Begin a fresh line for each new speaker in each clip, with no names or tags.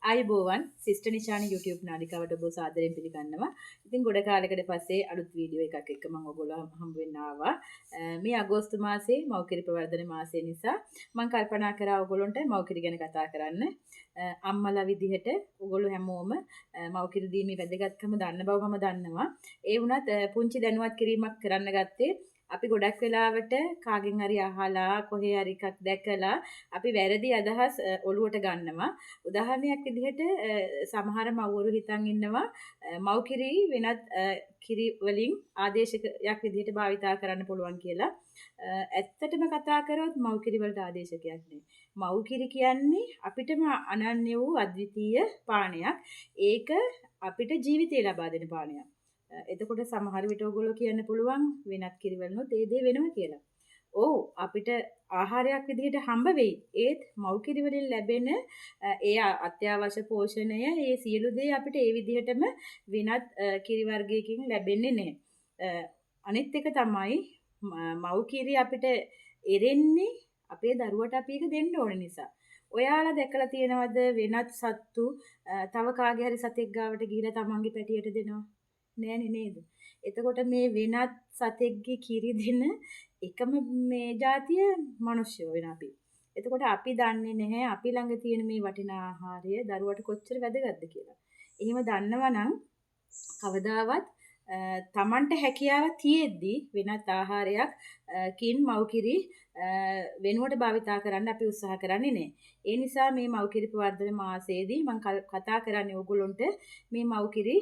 ආයුබෝවන් sister නිෂානි YouTube නාලිකාවට ඔබ සාදරයෙන් පිළිගන්නවා. ඉතින් ගොඩ කාලයකට පස්සේ අලුත් වීඩියෝ එකක් එක්ක මම ඔයගොල්ලෝ හම්බ වෙන්න ආවා. මේ අගෝස්තු මාසයේ මව්කිරි ප්‍රවර්ධන මාසය නිසා මම කල්පනා කරා ඔයගොල්ලන්ට මව්කිරි ගැන කතා කරන්න. අම්මලා විදිහට ඔයගොල්ලෝ හැමෝම මව්කිරි දීමේ වැදගත්කම දන්න බව මම දන්නවා. ඒ වුණත් පුංචි දැනුවත් කිරීමක් කරන්න ගත්තේ අපි ගොඩක් වෙලාවට කාගෙන් හරි අහලා කොහේ හරි එකක් දැකලා අපි වැරදි අදහස් ඔලුවට ගන්නවා. උදාහරණයක් විදිහට සමහර මව්වරු හිතන් ඉන්නවා මව්කිරි වෙනත් කිරි වලින් ආදේශයක් විදිහට භාවිතා කරන්න පුළුවන් කියලා. ඇත්තටම කතා කරොත් මව්කිරි වලට ආදේශකයක් නෙවෙයි. මව්කිරි කියන්නේ අපිටම අනන්‍ය වූ අද්විතීය පානයක්. ඒක අපිට ජීවිතය ලබා දෙන පානයක්. එතකොට සමහර විට ඔයගොල්ලෝ කියන්න පුළුවන් වෙනත් කිරිවලනොත් ඒ දේ වෙනවා කියලා. ඔව් අපිට ආහාරයක් විදිහට හම්බ වෙයි. ඒත් මව් කිරි වලින් ලැබෙන ඒ අත්‍යවශ්‍ය පෝෂණය ඒ සියලු දේ අපිට ඒ විදිහටම වෙනත් කිරි වර්ගයකින් ලැබෙන්නේ නැහැ. අනිත් එක තමයි මව් කිරි අපිට එරෙන්නේ අපේ දරුවට අපි ඒක දෙන්න ඕන නිසා. ඔයාලා දැකලා තියෙනවද වෙනත් සත්තු තව කාගේ හරි සතෙක් ගාවට ගිහිලා තමන්ගේ පැටියට දෙනවා? නෑනේ නේද? එතකොට මේ වෙනත් සතෙක්ගේ කිරි දෙන එකම මේ જાතිය මිනිස්සු වෙන අපි. එතකොට අපි දන්නේ නැහැ අපි ළඟ තියෙන මේ වටිනා ආහාරය දරුවට කොච්චර වැදගත්ද කියලා. එහෙම දන්නවනම් කවදාවත් තමන්ට හැකියාව තියෙද්දි වෙනත් ආහාරයක් කින් මව්කිරි වෙනුවට භාවිතා කරන්න අපි උත්සාහ කරන්නේ නැහැ. ඒ නිසා මේ මව්කිරි ප්‍රවර්ධන මාසයේදී මම කතා කරන්නේ ඕගොල්ලන්ට මේ මව්කිරි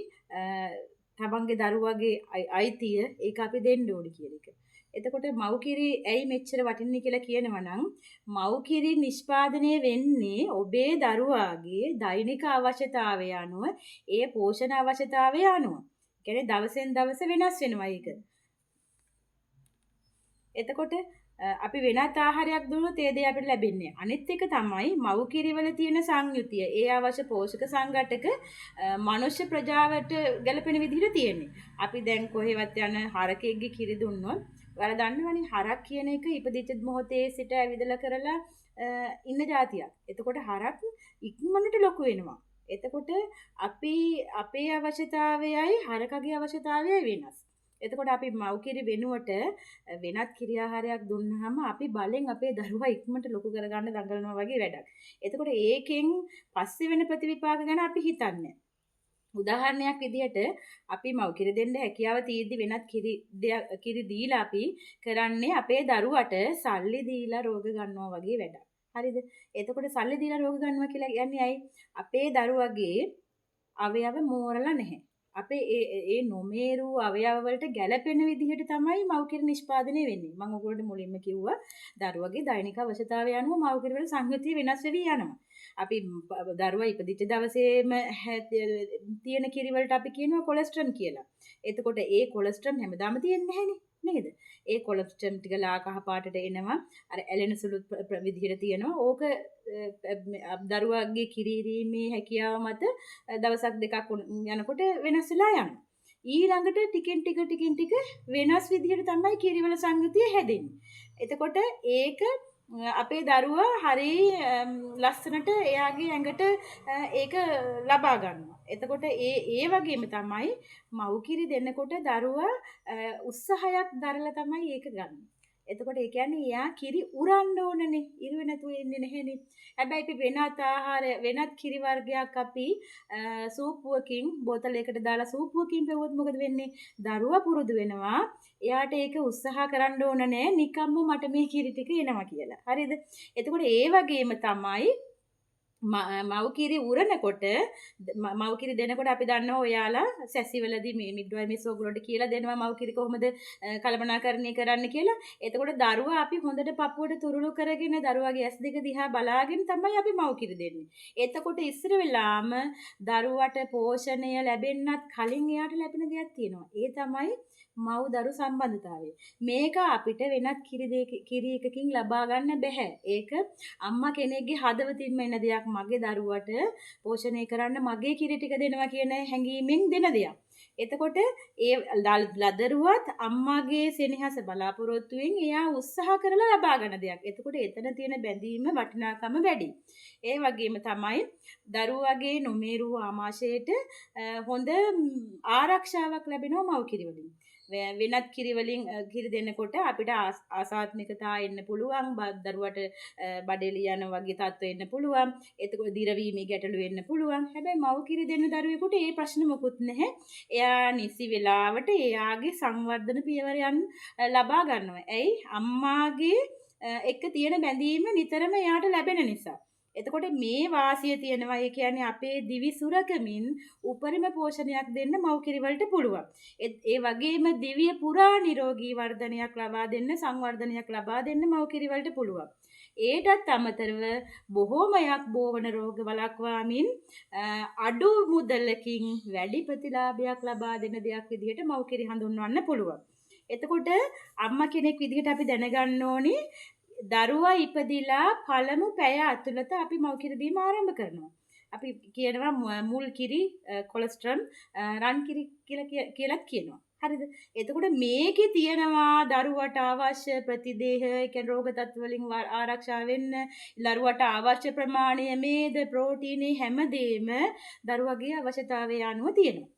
තමන්ගේ දරුවගේ අයිතිය ඒක අපි දෙන්න ඕනි කියන එක. එතකොට මව්කිරි ඇයි මෙච්චර වටින්නේ කියලා කියනවා නම් මව්කිරි නිෂ්පාදනය වෙන්නේ ඔබේ දරුවාගේ දෛනික අවශ්‍යතාවය අනුව ඒ පෝෂණ අවශ්‍යතාවය අනුව. ඒ කියන්නේ දවසෙන් දවස වෙනස් වෙනවා ඒක. එතකොට අපි වෙනත් ආහාරයක් දුන්නොත් ඒ දේ අපිට ලැබෙන්නේ. අනිත් එක තමයි මව් කිරි වල තියෙන සංයුතිය. ඒ අවශ්‍ය පෝෂක සංඝටක මනුෂ්‍ය ප්‍රජාවට ගැලපෙන විදිහට තියෙන්නේ. අපි දැන් කොහෙවත් යන හරකෙක්ගේ කිරි දුන්නොත් ඔයාලා දන්නවනේ හරක් කියන එක ඉපදිච්ච මොහොතේ සිට ඇවිදලා කරලා ඉන්න જાතියක්. එතකොට හරක් ඉක්මනට ලොකු වෙනවා. එතකොට අපි අපේ අවශ්‍යතාවයයි හරකගේ අවශ්‍යතාවයයි වෙනස්. එතකොට අපි මව්කිරි වෙනුවට වෙනත් කිරි ආහාරයක් දුන්නාම අපි බලෙන් අපේ දරුවා ඉක්මනට ලොකු කරගන්න දඟලනවා වගේ වැඩක්. එතකොට ඒකෙන් පස්සේ වෙන ප්‍රතිවිපාක ගැන අපි හිතන්නේ. උදාහරණයක් විදිහට අපි මව්කිරි දෙන්න හැකියාව තියෙද්දි වෙනත් කිරි දීලා අපි කරන්නේ අපේ දරුවට සල්ලි දීලා රෝග ගන්නවා වගේ වැඩක්. හරිද? එතකොට සල්ලි දීලා රෝග ගන්නවා කියලා කියන්නේ ඇයි? අපේ දරුවගේ අවයව මෝරලා නැහැ. අපේ ඒ නොමේරු අවයව වලට ගැළපෙන විදිහට තමයි මව්කිරි නිෂ්පාදනය වෙන්නේ. මම ඔයගොල්ලන්ට මුලින්ම කිව්වා දරුවගේ දෛනික අවශ්‍යතාවය අනුව මව්කිරි වල සංයුතිය වෙනස් වෙවි යනවා. අපි දරුවා ඉපදිච්ච දවසේම තියෙන කිරි වලට අපි කියනවා කොලෙස්ටරෝල් කියලා. එතකොට ඒ කොලෙස්ටරෝල් හැමදාම තියෙන්නේ නැහැනේ. නේද? ඒ කොලෙස්ටරෝල් ටික ලා කහ පාටට එනවා. අර ඇලෙන සුළු විදිහට තියෙනවා. ඕක දරුවාගේ කිරීමේ හැකියාව මත දවසක් දෙකක් යනකොට වෙනස් වෙලා යනවා. ඊළඟට ටිකෙන් ටික වෙනස් විදිහට තමයි කිරිවල සංයුතිය හැදෙන්නේ. එතකොට ඒක අපේ දරුවා හරි ලස්සනට එයාගේ ඇඟට ඒක ලබා ගන්නවා. එතකොට ඒ වගේම තමයි මව්කිරි දෙන්නකොට දරුවා උත්සාහයක් දරලා තමයි ඒක ගන්න. එතකොට ඒ කියන්නේ එයා කිරි උරන්න ඕනනේ. ඉරුවේ නැතුව ඉන්නේ නැහෙනේ. හැබැයි අපි වෙනත් ආහාර වෙනත් කිරි වර්ගයක් අපි සූපුවකින් බෝතලයකට දාලා සූපුවකින් පෙවුවොත් මොකද වෙන්නේ? දරුවා පුරුදු වෙනවා. එයාට ඒක උත්සාහ කරන්න ඕන නෑ. නිකම්ම මට මේ කිරි ටික එනවා කියලා. හරිද? එතකොට ඒ වගේම තමයි මව්කිරි උරනකොට මව්කිරි දෙනකොට අපි දන්නවා ඔයාලා සැසිවලදී මේ මිඩ්වයිමර්ස් ඔයගොල්ලන්ට කියලා දෙනවා මව්කිරි කොහොමද කළමනාකරණය කරන්න කියලා. එතකොට දරුවා අපි හොඳට පපුවට තුරුළු කරගෙන දරුවාගේ ඇස් දෙක දිහා බලාගෙන තමයි අපි මව්කිරි දෙන්නේ. එතකොට ඉස්සර වෙලාම දරුවට පෝෂණය ලැබෙන්නත් කලින් එයාට ලැබෙන දෙයක් තියෙනවා. ඒ තමයි මව් දරු සම්බන්ධතාවය. මේක අපිට වෙනත් කිරි එකකින් ලබා ගන්න බෑ. ඒක අම්මා කෙනෙක්ගේ හදවතින්ම එන දෙයක් මගේ දරුවට පෝෂණය කරන්න මගේ කිරි ටික දෙනවා කියන හැඟීමෙන් දෙන දෙයක්. එතකොට ඒ ලදරුවත් අම්මාගේ සෙනෙහස බලාපොරොත්තුවෙන් එයා උත්සාහ කරලා ලබා ගන්න දෙයක්. එතකොට එතන තියෙන බැඳීම වටිනාකම වැඩි. ඒ වගේම තමයි දරුවගේ නොමේරුව ආමාශයට හොඳ ආරක්ෂාවක් ලැබෙනවා මව් කිරි වලින්. වෙනත් කිරි වලින් කිරි දෙනකොට අපිට ආසාත්මිකතා එන්න පුළුවන්, දරුවට බඩේලිය යන වගේ තත්ත්ව එන්න පුළුවන්. එතකොට දිරවීමේ ගැටලු එන්න පුළුවන්. හැබැයි මව් කිරි දෙන දරුවෙකුට ඒ ප්‍රශ්න මොකුත් නැහැ. එයා නිසි වෙලාවට එයාගේ සංවර්ධන පියවරයන් ලබා ගන්නවා. ඇයි? අම්මාගේ එක තියෙන බැඳීම නිතරම එයාට ලැබෙන නිසා. එතකොට මේ වාසිය තියෙනවා. ඒ කියන්නේ අපේ දිවි සුරකමින් උපරිම පෝෂණයක් දෙන්න මව් කිරි වලට පුළුවන්. ඒ වගේම දිවිය පුරා නිරෝගී වර්ධනයක් ලබා දෙන්න, සංවර්ධනයක් ලබා දෙන්න මව් කිරි වලට පුළුවන්. ඒටත් අමතරව බොහෝමයක් බෝවන රෝග වළක්වාමින් අඩු මුදලකින් වැඩි ප්‍රතිලාභයක් ලබා දෙන දෙයක් විදිහට මව් කිරි හඳුන්වන්න පුළුවන්. එතකොට අම්මා කෙනෙක් විදිහට අපි දැනගන්න ඕනේ දරුවා ඉපදිලා පළමු පැය ඇතුළත අපි මව් කිරි දීම ආරම්භ කරනවා. අපි කියනවා මුල් කිරි, කොලෙස්ටරෝල්, රන් කිරි කියලා කියනවා. හරිද? එතකොට මේකේ තියෙනවා දරුවට අවශ්‍ය ප්‍රතිදේහ, ඒ කියන්නේ රෝග තත්ත්ව වලින් ආරක්ෂා වෙන්න, දරුවට අවශ්‍ය ප්‍රමාණය මේද, ප්‍රෝටීන හැමදේම දරුවගේ අවශ්‍යතාවය අනුව තියෙනවා.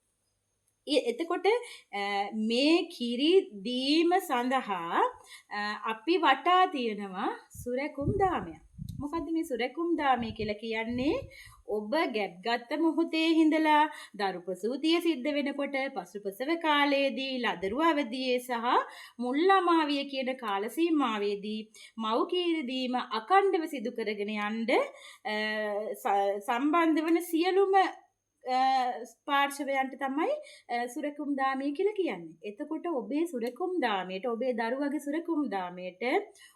එතකොට මේ කිරි දීම සඳහා අපි වටා තියෙනවා සුරකුම් දාමයක්. මොකද්ද මේ සුරකුම් දාමය කියලා කියන්නේ? ඔබ ගැබ් ගත්ත මොහොතේ හිඳලා දරු ප්‍රසූතිය සිද්ධ වෙනකොට, පසු ප්‍රසව කාලයේදී, ලදරු අවදියේ සහ මුල් ළමාවිය කියන කාල සීමාවේදී මව් කිරි දීම අකණ්ඩව සිදු කරගෙන යන්න සම්බන්ධ වන සියලුම පාර්ශවයන්ට තමයි සුරකුම් දාමය කියලා කියන්නේ. එතකොට ඔබේ සුරකුම් දාමයට, ඔබේ දරුවගේ සුරකුම් දාමයට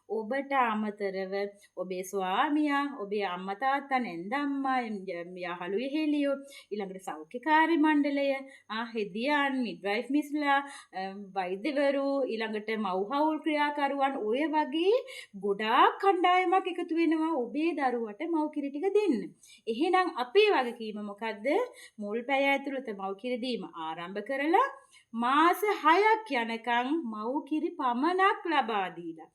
ඔබට අමතරව ඔබේ ස්වාමියා, ඔබේ අම්මා තාත්තා, නැන්දම්මා, යහළු එහෙලියෝ, ඊළඟට සෞඛ්‍යකාරී මණ්ඩලය, හෙදියන්, මිඩ්වයිෆ් මිස්ලා, වෛද්‍යවරු, ඊළඟට මව්හවුල් ක්‍රියාකරුවන්, ඔය වගේ ගොඩාක් කණ්ඩායමක් එකතු වෙනවා ඔබේ දරුවට මව් කිරි ටික දෙන්න. එහෙනම් අපේ වගකීම මොකද්ද? මුල් පැය ඇතුළත මව් කිරි දීම ආරම්භ කරලා මාස 6ක් යනකම් මව් කිරි පමණක් ලබා දීලා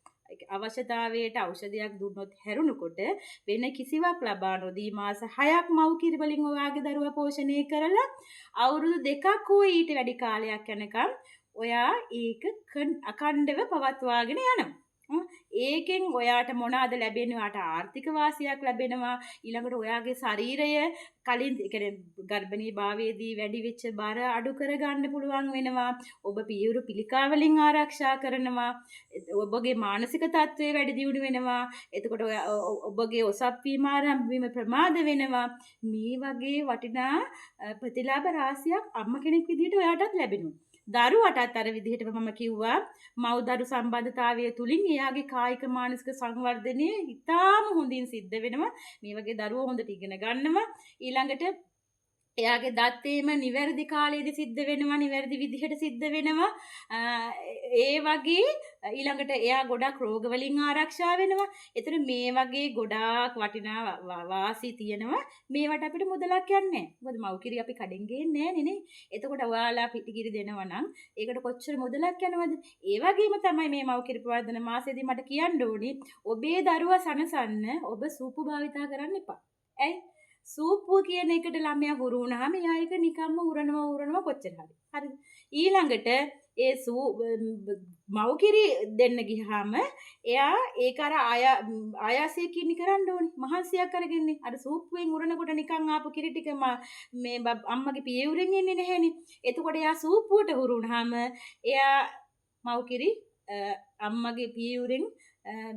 අවශ්‍යතාවයට ඖෂධයක් දුන්නොත් හැරුණකොට වෙන කිසිවක් ලබා නොදී මාස 6ක් මව් කිරි වලින් ඔයාගේ දරුවා පෝෂණය කරලා අවුරුදු 2ක් හෝ ඊට වැඩි කාලයක් යනකම් ඔයා ඒක අඛණ්ඩව පවත්වාගෙන යනවා. ඒකෙන් ඔයාට මොනවාද ලැබෙන්නේ? ඔයාට ආර්ථික වාසියක් ලැබෙනවා. ඊළඟට ඔයාගේ ශරීරය කලින් කියන්නේ ගර්භණී භාවයේදී වැඩි වෙච්ච බර අඩු කරගන්න පුළුවන් වෙනවා. ඔබ පියවරු පිළිකා වලින් ආරක්ෂා කරනවා. ඔබගේ මානසික තත්ත්වය වැඩි දියුණු වෙනවා. එතකොට ඔබගේ ඔසප් වීම ආරම්භ වීම ප්‍රමාද වෙනවා. මේ වගේ වටිනා ප්‍රතිලාභ රාශියක් අම්මා කෙනෙක් විදිහට ඔයාටත් ලැබෙනවා. දරුවටත් අර විදිහටම මම කිව්වා මව් දරු සම්බන්ධතාවය තුලින් එයාගේ කායික මානසික සංවර්ධනය ඉතාම හොඳින් සිද්ධ වෙනවා. මේ වගේ දරුවෝ හොඳට ඉගෙන ගන්නවා. ඊළඟට එයාගේ දත්තේම නිවැරදි කාලයේදී සිද්ධ වෙනවා, නිවැරදි විදිහට සිද්ධ වෙනවා. ඒ වගේ ඊළඟට එයා ගොඩක් රෝග වලින් ආරක්ෂා වෙනවා. ඒතර මේ වගේ ගොඩාක් වටිනා වාසි තියෙනවා. මේවට අපිට මුදලක් යන්නේ නැහැ. මොකද මව් කිරි අපි කඩෙන් ගේන්නේ නැහැ නේ. එතකොට ඔයාලා පිටිකිරි දෙනවා නම් ඒකට කොච්චර මුදලක් යනවද? ඒ වගේම තමයි මේ මව් කිරි ප්‍රවර්ධන මාසෙදී මට කියන්න ඕනි ඔබේ දරුවා සනසන්න ඔබ සූපු භාවිතා කරන්න එපා. ඇයි? සූපුව කියන එකට ළමයා හුරු වුණාම එයා ඒක නිකම්ම උරනවා කොච්චර හරි. හරිද? ඊළඟට ඒ මව් කිරි දෙන්න ගියාම එයා ඒක අර ආයාසයෙන් කරන්න ඕනේ. මහන්සියක් අරගෙන අර සූපුවෙන් උරනකොට නිකන් ආපු කිරි ටික මේ අම්මගේ පියවුරෙන් එන්නේ නැහැනේ. එතකොට එයා සූපුවට හුරු වුණාම එයා මව් කිරි අම්මගේ පියවුරෙන්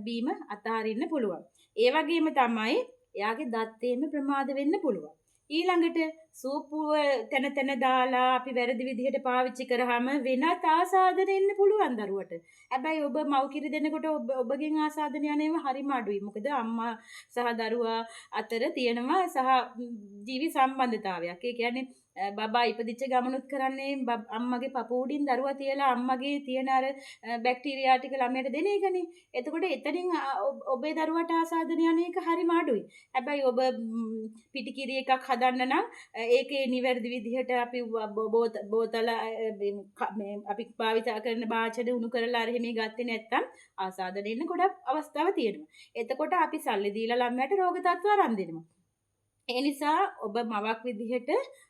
බීම අතහරින්න පුළුවන්. ඒ වගේම තමයි එයාගේ දත්තේම ප්‍රමාද වෙන්න පුළුවන්. ඊළඟට සූපුව තන දාලා අපි වැරදි විදිහට පාවිච්චි කරාම වෙනත් ආසාදන එන්න පුළුවන් දරුවට. හැබැයි ඔබ මව් කිරි දෙනකොට ඔබගෙන් ආසාදන යන්නේම හරිම අඩුයි. මොකද අම්මා සහ දරුවා අතර තියෙනවා සහ ජීවි සම්බන්ධතාවයක්. ඒ කියන්නේ බබා ඉපදිච්ච ගමනුත් කරන්නේ අම්මගේ පපුව උඩින් දරුවා තියලා අම්මගේ තියෙන අර බැක්ටීරියා ටික ළමයට දෙන එකනේ. එතකොට එතනින් ඔබේ දරුවට ආසාදනය යන එක හරිම අඩුයි. හැබැයි ඔබ පිටිකිරි එකක් හදන්න නම් ඒකේ නිවැරදි විදිහට අපි බෝතල අපි භාවිත කරන භාජන උණු කරලා අර හිමේ ගත්තේ නැත්නම් ආසාදනය එන්න ගොඩක් අවස්ථාව තියෙනවා. එතකොට අපි සල්ලි දීලා ළමයට රෝග තත්ත්ව අරන් දෙනවා. ඒ නිසා ඔබ මවක් විදිහට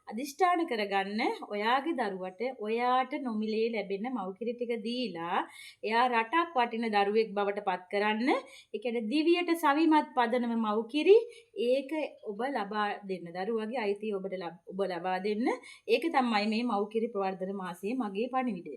අදිෂ්ඨාන කරගන්න ඔයාගේ දරුවට ඔයාට නොමිලේ ලැබෙන මව්කිරි ටික දීලා එයා රටක් වටින දරුවෙක් බවට පත් කරන්න. ඒ කියන්නේ දිවියට සවිමත් පදනම මව්කිරි ඒක ඔබ ලබා දෙන්න. දරුවගේ අයිතිය ඔබ ලබා දෙන්න. ඒක තමයි මේ මව්කිරි ප්‍රවර්ධන මාසයේ මගේ පණිවිඩය.